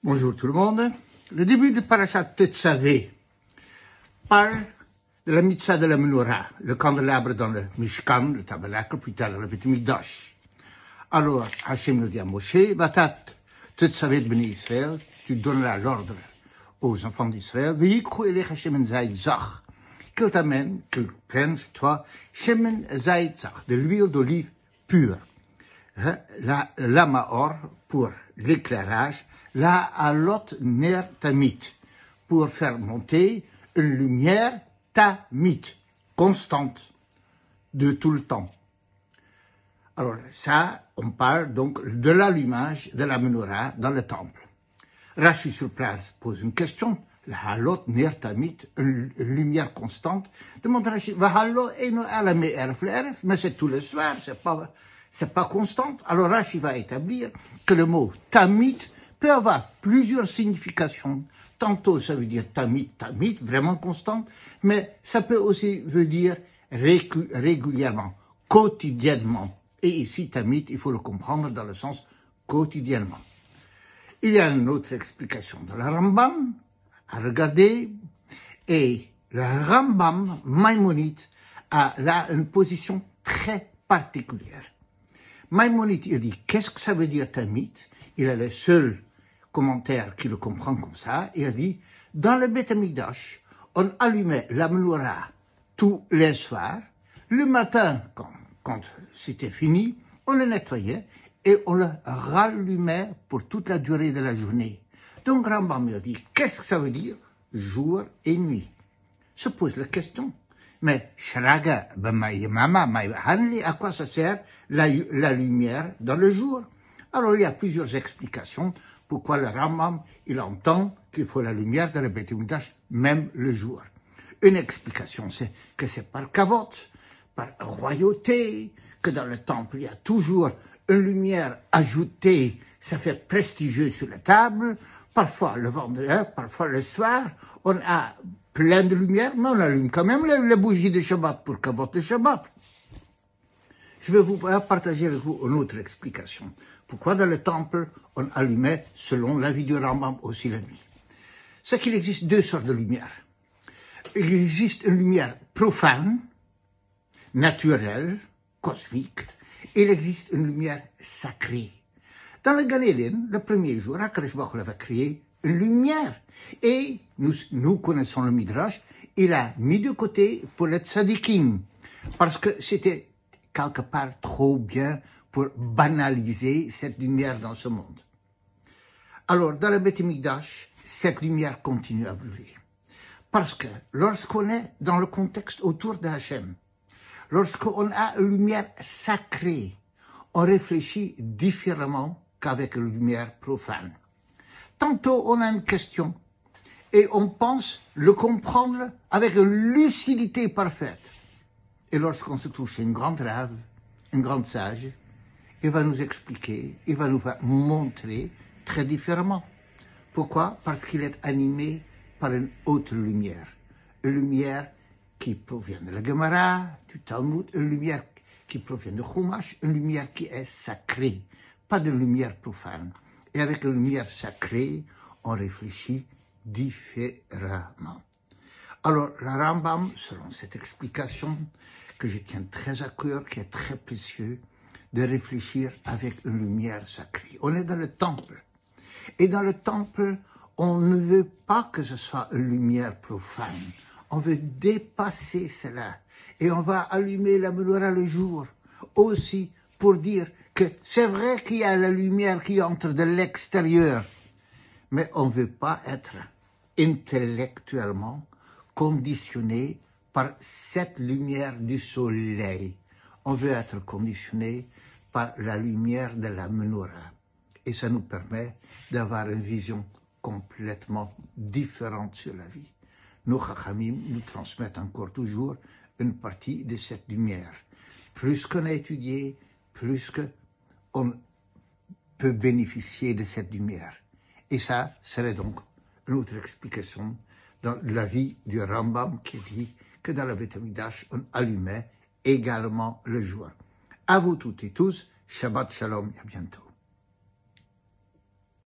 Bonjour tout le monde. Le début de Parashat Tetzavé parle de la mitzvah de la menorah, le candélabre dans le Mishkan, le tabernacle, plus tard le Beth Mikdash. Alors, Hachem nous dit à Moshe, Vatat Tetzavé de Bnei Israël, tu donneras l'ordre aux enfants d'Israël, V'yikru elecha shemen zayit zach, qu'ils t'amènent, qu'ils prennent sur toi, shemen zayit zach, de l'huile d'olive pure. La maor pour l'éclairage, la alot ner tamit pour faire monter une lumière tamit, constante, de tout le temps. Alors ça, on parle donc de l'allumage de la menorah dans le temple. Rashi sur place pose une question. La halot ner tamit, une lumière constante. Demande Rashi, vahalo eno ala me'erf le'erf, mais c'est tous les soirs, c'est pas constant. Alors Rashi va établir que le mot tamit peut avoir plusieurs significations. Tantôt ça veut dire tamit, vraiment constante, mais ça peut aussi veut dire régulièrement, quotidiennement. Et ici, tamit, il faut le comprendre dans le sens quotidiennement. Il y a une autre explication de la Rambam à regarder, et le Rambam Maïmonide a là une position très particulière. Maïmonide, il dit, qu'est-ce que ça veut dire tamit? Il est le seul commentaire qui le comprend comme ça. Il dit, dans le Beth Mikdash, on allumait la menorah tous les soirs. Le matin, quand c'était fini, on le nettoyait et on le rallumait pour toute la durée de la journée. Donc Rambam il dit, qu'est-ce que ça veut dire? Jour et nuit. Se pose la question. Mais Shraga, à quoi ça sert la lumière dans le jour? Alors il y a plusieurs explications pourquoi le Rambam il entend qu'il faut la lumière dans le Beth Mikdash même le jour. Une explication c'est que c'est par kavod, par royauté, que dans le temple il y a toujours une lumière ajoutée, ça fait prestigieux sur la table. Parfois le vendredi, parfois le soir, on a plein de lumière, mais on allume quand même les bougies de Shabbat pour kavod de Shabbat. Je vais vous partager avec vous une autre explication. Pourquoi dans le temple, on allumait, selon l'avis du Rambam, aussi la nuit? C'est qu'il existe deux sortes de lumière. Il existe une lumière profane, naturelle, cosmique. Il existe une lumière sacrée. Dans le Gan Eden, le premier jour, Akadosh Baruch Hu avait créé une lumière. Et nous connaissons le Midrash, il a mis de côté pour les tzadikim, parce que c'était quelque part trop bien pour banaliser cette lumière dans ce monde. Alors, dans le Beth Mikdash, cette lumière continue à brûler. Parce que lorsqu'on est dans le contexte autour de Hachem, lorsqu'on a une lumière sacrée, on réfléchit différemment qu'avec une lumière profane. Tantôt, on a une question et on pense le comprendre avec une lucidité parfaite. Et lorsqu'on se touche à une grande rave, une grande sage, il va nous expliquer, il va nous montrer très différemment. Pourquoi? Parce qu'il est animé par une autre lumière. Une lumière qui provient de la Gemara, du Talmud, une lumière qui provient de Chumash, une lumière qui est sacrée, pas de lumière profane. Et avec une lumière sacrée, on réfléchit différemment. Alors, la Rambam, selon cette explication, que je tiens très à cœur, qui est très précieux, de réfléchir avec une lumière sacrée. On est dans le temple. Et dans le temple, on ne veut pas que ce soit une lumière profane. On veut dépasser cela. Et on va allumer la menorah le jour. Aussi pour dire que c'est vrai qu'il y a la lumière qui entre de l'extérieur. Mais on ne veut pas être intellectuellement conditionné par cette lumière du soleil. On veut être conditionné par la lumière de la menorah. Et ça nous permet d'avoir une vision complètement différente sur la vie. Nos chachamim nous transmettent encore toujours une partie de cette lumière. Plus qu'on a étudié, plus qu'on peut bénéficier de cette lumière. Et ça serait donc une autre explication dans la vie du Rambam qui dit que dans le Beth Mikdash, on allumait également le jour. À vous toutes et tous, Shabbat Shalom et à bientôt.